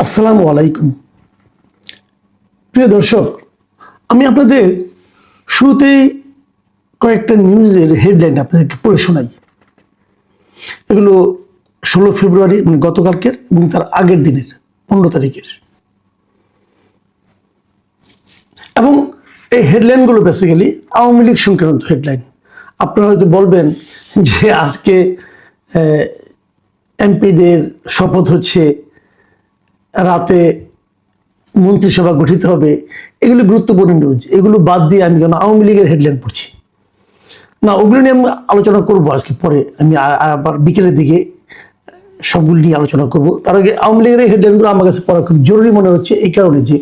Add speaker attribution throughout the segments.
Speaker 1: আসসালামু আলাইকুম প্রিয় দর্শক, আমি আপনাদের শুরুতেই কয়েকটা নিউজের হেডলাইন আপনাদেরকে পড়ে শোনাই। এগুলো 16 ফেব্রুয়ারি মানে গতকালকের এবং তার আগের দিনের 15 তারিখের। এবং এই হেডলাইনগুলো বেসিক্যালি আওয়ামী লীগ সংক্রান্ত হেডলাইন। আপনারা হয়তো বলবেন যে আজকে এমপিদের শপথ হচ্ছে, রাতে মন্ত্রিসভা গঠিত হবে, এগুলো গুরুত্বপূর্ণ নিউজ। এগুলো বাদ দিয়ে আমি কেন আওয়ামী লীগের হেডলাইন পড়ছি না? ওগুলো নিয়ে আমি আলোচনা করবো আজকে, পরে আমি আবার বিকেলের দিকে সবগুলো নিয়ে আলোচনা করব। তার আগে আওয়ামী লীগের এই হেডলাইনগুলো আমার কাছে পড়া খুব জরুরি মনে হচ্ছে, এই কারণে যে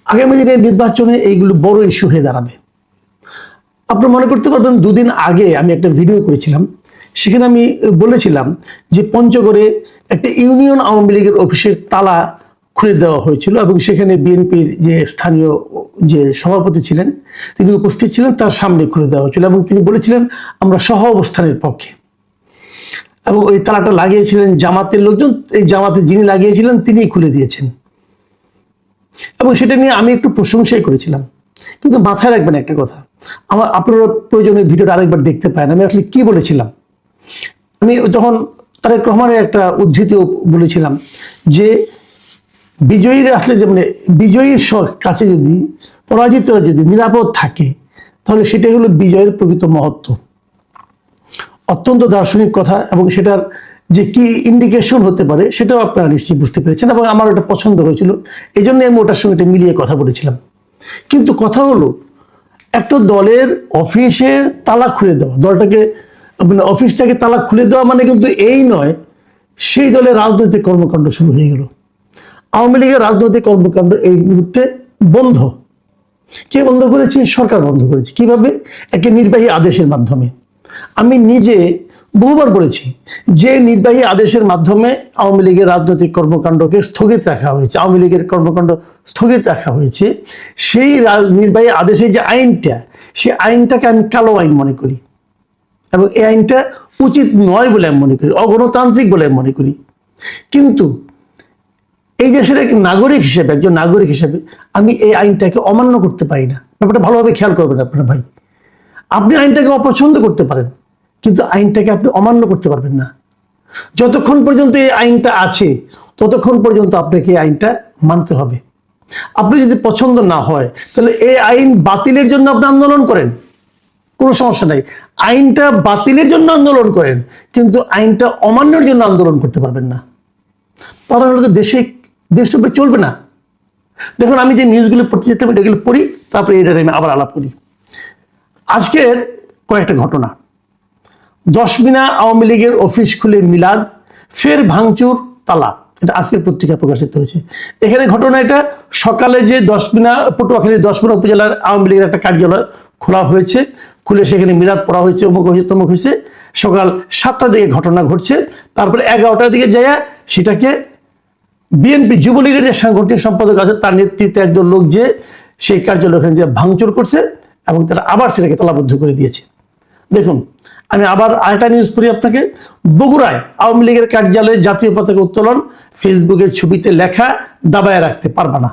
Speaker 1: আগামী দিনের নির্বাচনে এইগুলো বড় ইস্যু হয়ে দাঁড়াবে। আপনারা মনে করতে পারবেন, দুদিন আগে আমি একটা ভিডিও করেছিলাম, সেখানে আমি বলেছিলাম যে পঞ্চগড়ে একটা ইউনিয়ন আওয়ামী লীগের অফিসের তালা খুলে দেওয়া হয়েছিল এবং সেখানে বিএনপির যে স্থানীয় যে সভাপতি ছিলেন তিনি উপস্থিত ছিলেন, তার সামনে খুলে দেওয়া হয়েছিল এবং তিনি বলেছিলেন আমরা সহ অবস্থানের পক্ষে। এবং ওই তালাটা লাগিয়েছিলেন জামাতের লোকজন, এই জামাতে যিনি লাগিয়েছিলেন তিনিই খুলে দিয়েছেন। এবং সেটা নিয়ে আমি একটু প্রশংসাই করেছিলাম। কিন্তু মাথায় রাখবেন একটা কথা, আপনারা প্রয়োজনে ভিডিওটা আরেকবার দেখতে পারেন আমি আসলে কি বলেছিলাম। আমি তখন তারেক রহমানের একটা উদ্ধৃতিও বলেছিলাম যে বিজয়ীরা আসলে যে মানে বিজয়ীর কাছে যদি পরাজিতরা যদি নিরাপদ থাকে, তাহলে সেটাই হলো বিজয়ের প্রকৃত মহত্ব। অত্যন্ত দার্শনিক কথা, এবং সেটার যে কি ইন্ডিকেশন হতে পারে সেটাও আপনারা নিশ্চয়ই বুঝতে পেরেছেন, এবং আমার ওটা পছন্দ হয়েছিল, এই জন্য আমি ওটার সঙ্গে এটা মিলিয়ে কথা বলেছিলাম। কিন্তু কথা হলো, একটা দলের অফিসের তালা খুলে দেওয়া, দলটাকে মানে অফিসটাকে তালা খুলে দেওয়া মানে কিন্তু এই নয় সেই দলের রাজনৈতিক কর্মকাণ্ড শুরু হয়ে গেল। আওয়ামী লীগের রাজনৈতিক কর্মকাণ্ড এই মুহূর্তে বন্ধ। কে বন্ধ করেছে? সরকার বন্ধ করেছে। কিভাবে? একটা নির্বাহী আদেশের মাধ্যমে। আমি নিজে বহুবার বলেছি যে নির্বাহী আদেশের মাধ্যমে আওয়ামী লীগের রাজনৈতিক কর্মকাণ্ডকে স্থগিত রাখা হয়েছে, আওয়ামী লীগের কর্মকাণ্ড স্থগিত রাখা হয়েছে। সেই নির্বাহী আদেশে যে আইনটা, সেই আইনটাকে আমি কালো আইন মনে করি, এবং এই আইনটা উচিত নয় বলে আমি মনে করি, অগণতান্ত্রিক বলে আমি মনে করি। কিন্তু এই দেশের এক নাগরিক হিসেবে, একজন নাগরিক হিসেবে আমি এই আইনটাকে অমান্য করতে পারি না। ব্যাপারটা ভালোভাবে খেয়াল করবেন আপনারা ভাই। আপনি আইনটাকে অপছন্দ করতে পারেন, কিন্তু আইনটাকে আপনি অমান্য করতে পারবেন না। যতক্ষণ পর্যন্ত এই আইনটা আছে ততক্ষণ পর্যন্ত আপনাকে এই আইনটা মানতে হবে। আপনি যদি পছন্দ না হয় তাহলে এই আইন বাতিলের জন্য আপনি আন্দোলন করেন, কোনো সমস্যা নাই। আইনটা বাতিলের জন্য আন্দোলন করেন, কিন্তু আইনটা অমান্যের জন্য আন্দোলন করতে পারবেন না। তাহলে দেশটা চলবে না। দেখুন, আমি যে নিউজগুলো পড়তে যেতাম এগুলো পড়ি, তারপরে এটা আমি আবার আলাপ করি। আজকের কয়েকটা ঘটনা। দশমিনা আওয়ামী লীগের অফিস খুলে মিলাদ, ফের ভাঙচুর তালা, এটা আজকের পত্রিকা প্রকাশিত হয়েছে। এখানে ঘটনা এটা সকালে যে পটুয়াখালী 10মিনা উপজেলার আওয়ামী লীগের একটা কার্যালয় খোলা হয়েছে, খুলে সেখানে মিলাদ পড়া হয়েছে, অমুক হয়েছে তমুক হয়েছে। সকাল 7টার দিকে ঘটনা ঘটছে। তারপরে 11টার দিকে যায় সেটাকে বিএনপি যুবলীগের যে সাংগঠনিক সম্পাদক আছে তার নেতৃত্বে একজন লোক যে সেই কার্যালয় যে ভাঙচুর করছে এবং তারা আবার সেটাকে তালাবদ্ধ করে দিয়েছে। দেখুন, আমি আবার আরেকটা নিউজ পড়ি আপনাকে। বগুড়ায় আওয়ামী লীগের কার্যালয়ে জাতীয় পতাকা উত্তোলন, ফেসবুকের ছবিতে লেখা দাবায় রাখতে পারবা না,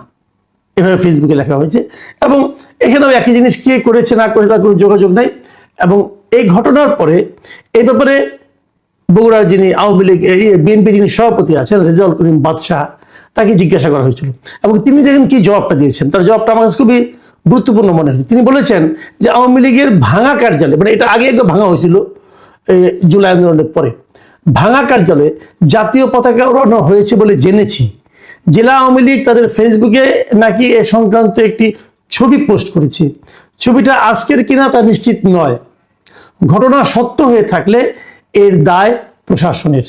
Speaker 1: এভাবে ফেসবুকে লেখা হয়েছে। এবং এখানেও একই জিনিস কে করেছে না করেছে তার কোনো যোগাযোগ নাই। এবং এই ঘটনার পরে এই ব্যাপারে বগুড়ার যিনি আওয়ামী লীগ বিএনপি যিনি সভাপতি আছেন রেজাউল করিম বাদশাহ, তাকে জিজ্ঞাসা করা হয়েছিল এবং তিনি দেখেন কি জবাবটা দিয়েছেন। তার জবাবটা আমার কাছে খুবই গুরুত্বপূর্ণ মনে হয়েছে। তিনি বলেছেন যে আওয়ামী লীগের ভাঙা কার্যালয়, মানে এটা আগে একবার ভাঙা হয়েছিল জুলাই আন্দোলনের পরে, ভাঙা কার্যালয়ে জাতীয় পতাকা উড়ানো হয়েছে বলে জেনেছি। জেলা আওয়ামী লীগ তাদের ফেসবুকে নাকি এ সংক্রান্ত একটি ছবি পোস্ট করেছে। ছবিটা আজকের কিনা তা নিশ্চিত নয়। ঘটনা সত্য হয়ে থাকলে এর দায় প্রশাসনের।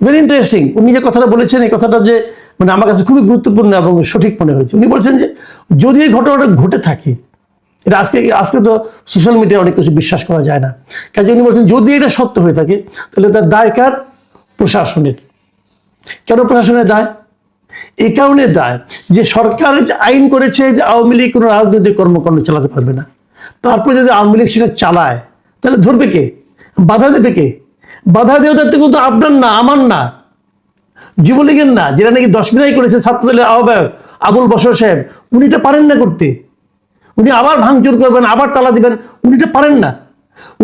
Speaker 1: Very interesting. উনি যে কথাটা বলেছেন, এই কথাটা যে মানে আমার কাছে খুবই গুরুত্বপূর্ণ এবং সঠিক মনে হয়েছে। উনি বলছেন যে যদি এই ঘটনাটা ঘটে থাকে, এটা আজকে তো সোশ্যাল মিডিয়ায় অনেক কিছু বিশ্বাস করা যায় না, কাজে উনি বলছেন যদি এটা সত্য হয়ে থাকে তাহলে তার দায় কার? প্রশাসনের। কেন প্রশাসনের দায়? এই কারণে দায় যে সরকার আইন করেছে যে আওয়ামী লীগ কোনো রাজনৈতিক কর্মকাণ্ড চালাতে পারবে না। তারপরে যদি আওয়ামী লীগ সেটা চালায় তাহলে ধরবে কে? বাধা দেবে কে? বাধা দেওয়ার তো কিন্তু আপনার না, আমার না। যুবলীগের না, যেটা নাকি 10 মিনাই করেছে ছাত্রদলের আহ্বায়ক আবুল বশর সাহেব, উনি এটা পারেন না করতে। উনি আবার ভাঙচুর করবেন, আবার তালা দিবেন, উনি এটা পারেন না।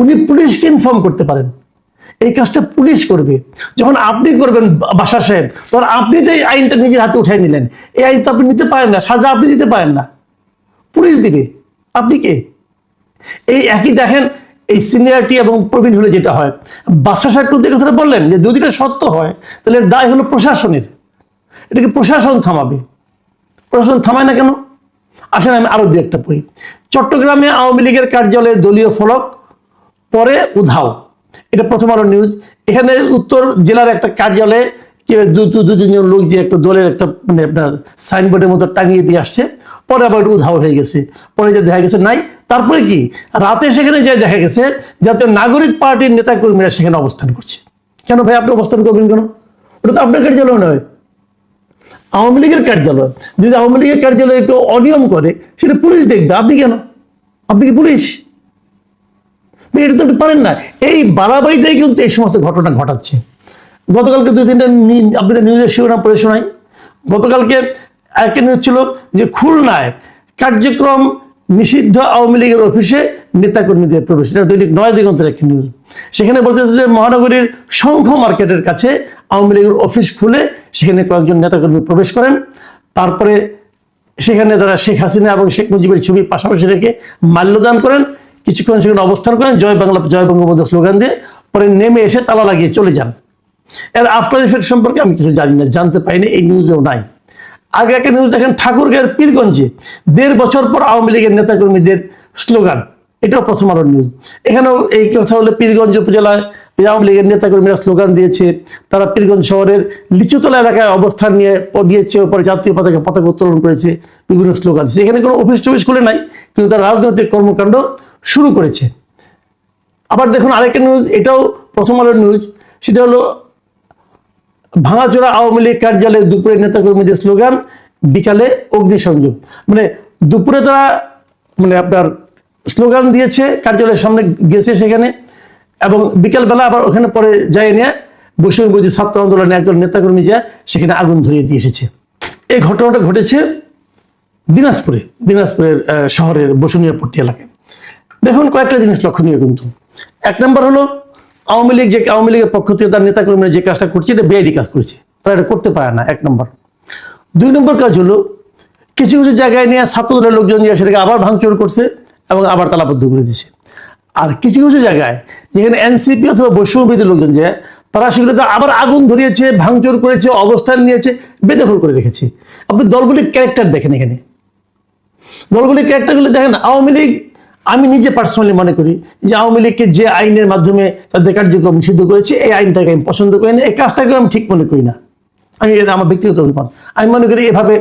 Speaker 1: উনি পুলিশকে ইনফর্ম করতে পারেন, এই কাজটা পুলিশ করবে। যখন আপনি করবেন বাশার সাহেব, তখন আপনি তো এই আইনটা নিজের হাতে উঠাই নিলেন। এই আইন তো আপনি নিতে পারেন না, সাজা আপনি দিতে পারেন না, পুলিশ দিবে। আপনি কে? এই একই দেখেন, এই সিনিয়রিটি এবং প্রবীণ হলে যেটা হয়, বাদশা সাহেব কিন্তু কথাটা বললেন যে যদি এটা সত্য হয় তাহলে এর দায় হলো প্রশাসনের, এটাকে প্রশাসন থামাবে। প্রশাসন থামায় না কেন? আসেন আমি আরো দু একটা পড়ি। চট্টগ্রামে আওয়ামী লীগের কার্যালয়ে দলীয় ফলক পরে উধাও, এটা প্রথম আলো নিউজ। এখানে উত্তর জেলার একটা কার্যালয়ে দু তিনজন লোক যে একটা দলের একটা মানে আপনার সাইনবোর্ডের মতো টাঙিয়ে দিয়ে আসছে, পরে আবার উধাও হয়ে গেছে। পরে যে দেখা গেছে নাই, তারপরে কি রাতে সেখানে যে দেখা গেছে যাতে নাগরিক পার্টির নেতা কর্মীরা সেখানে অবস্থান করছে। কেন ভাই আপনি অবস্থান করবেন কেন? ওটা তো আপনার কার্যালয় নয়, আওয়ামী লীগের কার্যালয়। যদি আওয়ামী লীগের কার্যালয়ে কেউ অনিয়ম করে সেটা পুলিশ দেখবে, আপনি কেন? আপনি কি পুলিশ? এটা তো পারেন না। এই বাড়াবাড়িটাই কিন্তু এই সমস্ত ঘটনা ঘটাচ্ছে। গতকালকে দুই তিনটা আপনাদের নিউজের শিরোনাম পড়ে শোনাই। গতকালকে একটা নিউজ ছিল যে খুলনায় কার্যক্রম নিষিদ্ধ আওয়ামী লীগের অফিসে নেতাকর্মীদের প্রবেশ, এটা দৈনিক 9 দিগন্তের একটা নিউজ। সেখানে বলতেছে যে মহানগরীর শঙ্খ মার্কেটের কাছে আওয়ামী লীগের অফিস খুলে সেখানে কয়েকজন নেতাকর্মী প্রবেশ করেন। তারপরে সেখানে তারা শেখ হাসিনা এবং শেখ মুজিবের ছবি পাশাপাশি রেখে মাল্যদান করেন, কিছুক্ষণ সেখানে অবস্থান করেন, জয় বাংলা জয় বঙ্গবন্ধু স্লোগান দিয়ে, পরে নেমে এসে তালা লাগিয়ে চলে যান। এর আফটার ইফেক্ট সম্পর্কে আমি কিছু জানি না, জানতে পারিনি, এই নিউজেও নাই। আগে একটা নিউজ দেখেন, ঠাকুরগাঁয়ের পীরগঞ্জে 1.5 বছর পর আওয়ামী লীগের নেতাকর্মীদের স্লোগান, এটাও প্রথম আলোর নিউজ। এখানেও এই কথা হলো পীরগঞ্জ উপজেলায় আওয়ামী লীগের নেতাকর্মীরা স্লোগান দিয়েছে। তারা পীরগঞ্জ শহরের লিচুতলা এলাকায় অবস্থান নিয়ে গিয়েছে, পরে জাতীয় পতাকা উত্তোলন করেছে, বিভিন্ন স্লোগান দিয়েছে। এখানে কোনো অফিস টফিস খুলে নাই, কিন্তু তারা রাজনৈতিক কর্মকাণ্ড শুরু করেছে। আবার দেখুন আরেকটা নিউজ, এটাও প্রথম আলোর নিউজ, সেটা হলো ভাঙাচোরা আওয়ামী লীগ কার্যালয়ে দুপুরে নেতাকর্মীদের স্লোগান, বিকালে অগ্নিসংযোগ। মানে দুপুরে তারা মানে আপনার স্লোগান দিয়েছে, কার্যালয়ের সামনে গেছে সেখানে, এবং বিকালবেলা আবার ওখানে পরে যাই নিয়ে বৈষম্যবিরোধী ছাত্র আন্দোলনের একজন নেতাকর্মী যা সেখানে আগুন ধরিয়ে দিয়ে এসেছে। এই ঘটনাটা ঘটেছে দিনাজপুরের শহরের বসুনিয়াপট্টি এলাকায়। দেখুন কয়েকটা জিনিস লক্ষণীয় কিন্তু। এক নম্বর হলো আওয়ামী লীগের পক্ষ থেকে তার নেতাকর্মীরা যে কাজটা করছে এটা বেআইনি কাজ করছে, তারা এটা করতে পারে না, 1 নম্বর। 2 নম্বর কাজ হলো কিছু কিছু জায়গায় নিয়ে ছাত্রদলের লোকজন দিয়ে সেটাকে আবার ভাঙচুর করছে এবং আবার তালাবদ্ধ করে দিয়েছে। আর কিছু কিছু জায়গায় যেখানে এনসিপি অথবা বৈষম্যবিরোধী লোকজন যায় তারা সেগুলোতে আবার আগুন ধরিয়েছে, ভাঙচুর করেছে, অবস্থান নিয়েছে, বেদখল করে রেখেছে। আপনি দলগুলির ক্যারেক্টার দেখেন, এখানে দলগুলির ক্যারেক্টারগুলি দেখেন। আওয়ামী লীগ, আমি নিজে পার্সোনালি মনে করি যে আওয়ামী লীগকে যে আইনের মাধ্যমে তাদের কার্যক্রম নিষিদ্ধ করেছে এই আইনটাকে আমি পছন্দ করি না, এই কাজটাকে আমি ঠিক মনে করি না। আমি এটা আমার ব্যক্তিগত অভিমত। আমি মনে করি এভাবে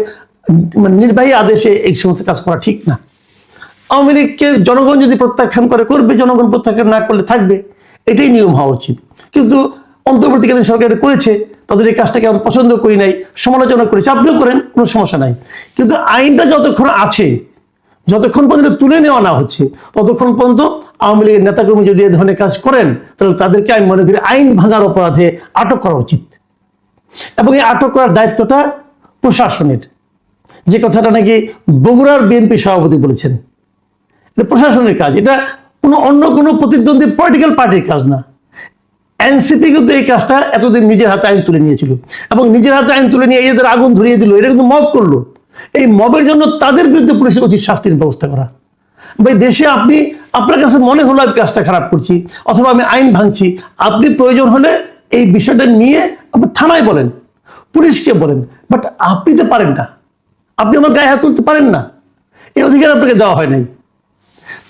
Speaker 1: মানে নির্বাহী আদেশে এই সমস্ত কাজ করা ঠিক না। আওয়ামী লীগকে জনগণ যদি প্রত্যাখ্যান করবে, জনগণ প্রত্যাখ্যান না করলে থাকবে, এটাই নিয়ম হওয়া উচিত। কিন্তু অন্তর্বর্তীকালীন সরকার করেছে, তাদের এই কাজটাকে আমি পছন্দ করি নাই, সমালোচনা করেছে, আপনিও করেন, কোনো সমস্যা নাই। কিন্তু আইনটা যতক্ষণ আছে, যতক্ষণ পর্যন্ত তুলে নেওয়া না হচ্ছে, ততক্ষণ পর্যন্ত আওয়ামী লীগের নেতাকর্মী যদি এই ধরনের কাজ করেন তাহলে তাদেরকে আমি মনে করি আইন ভাঙার অপরাধে আটক করা উচিত। এবং এই আটক করার দায়িত্বটা প্রশাসনের, যে কথাটা নাকি বগুড়ার বিএনপি সভাপতি বলেছেন, এটা প্রশাসনের কাজ, এটা অন্য কোনো প্রতিদ্বন্দ্বী পলিটিক্যাল পার্টির কাজ না। এনসিপি কিন্তু এই কাজটা এতদিন নিজের হাতে আইন তুলে নিয়েছিল এবং নিজের হাতে আইন তুলে নিয়ে এদের আগুন ধরিয়ে দিল, এটা কিন্তু মব করলো। এই মবের জন্য তাদের বিরুদ্ধে পুলিশের উচিত শাস্তির ব্যবস্থা করা। ভাই দেশে আপনার কাছে মনে হলো আমি কাজটা খারাপ করছি অথবা আমি আইন ভাঙছি, আপনি প্রয়োজন হলে এই বিষয়টা নিয়ে আপনি থানায় বলেন, পুলিশকে বলেন, বাট আপনি তো পারেন না, আপনি আমার গায়ে হাত তুলতে পারেন না, এই অধিকার আপনাকে দেওয়া হয় নাই।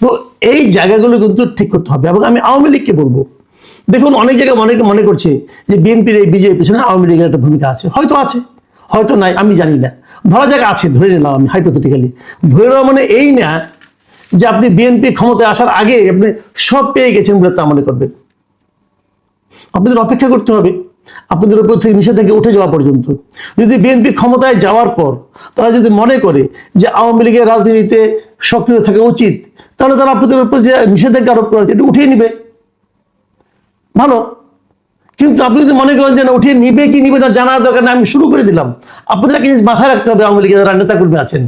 Speaker 1: তো এই জায়গাগুলো কিন্তু ঠিক করতে হবে। এবং আমি আওয়ামী লীগকে বলবো, দেখুন অনেক জায়গায় অনেকে মনে করছে যে বিএনপির এই বিজয়ের পিছনে আওয়ামী লীগের একটা ভূমিকা আছে, হয়তো আছে, হয়তো নাই, আমি জানি না। ধরা যাক আছে, ধরে নিলাম আমি হাইপোথেটিক্যালি। ধরে নেওয়া মানে এই না যে আপনি বিএনপি ক্ষমতায় আসার আগে আপনি সব পেয়ে গেছেন বলে তা মনে করবেন। আপনাদের অপেক্ষা করতে হবে আপনাদের উপর থেকে নিষেধাজ্ঞা উঠে যাওয়া পর্যন্ত। যদি বিএনপি ক্ষমতায় যাওয়ার পর তারা যদি মনে করে যে আওয়ামী লীগের রাজনীতিতে সক্রিয় থাকা উচিত, তাহলে তারা আপনাদের উপর যে নিষেধাজ্ঞা আরোপ করা হচ্ছে এটা উঠিয়ে নিবে, ভালো। কিন্তু আপনি যদি মনে করেন যে না, উঠিয়ে নিবে কি নিবে না জানার দরকার না, আমি শুরু করে দিলাম, আপনাদের একটা জিনিস মাথায় রাখতে হবে, আওয়ামী লীগের যারা নেতাকর্মী আছেন,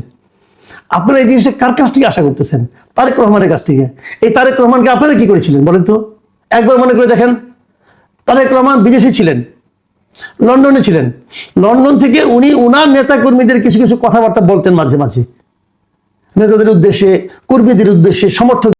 Speaker 1: আপনারা এই জিনিসটা কার কাছ থেকে আশা করতেছেন? তারেক রহমানের কাছ থেকে। এই তারেক রহমানকে আপনারা কি করেছিলেন বলেন তো? একবার মনে করে দেখেন, তারেক রহমান বিদেশে ছিলেন, লন্ডনে ছিলেন, লন্ডন থেকে উনি ওনার নেতাকর্মীদের কিছু কিছু কথাবার্তা বলতেন মাঝে মাঝে, নেতাদের উদ্দেশ্যে, কর্মীদের উদ্দেশ্যে, সমর্থক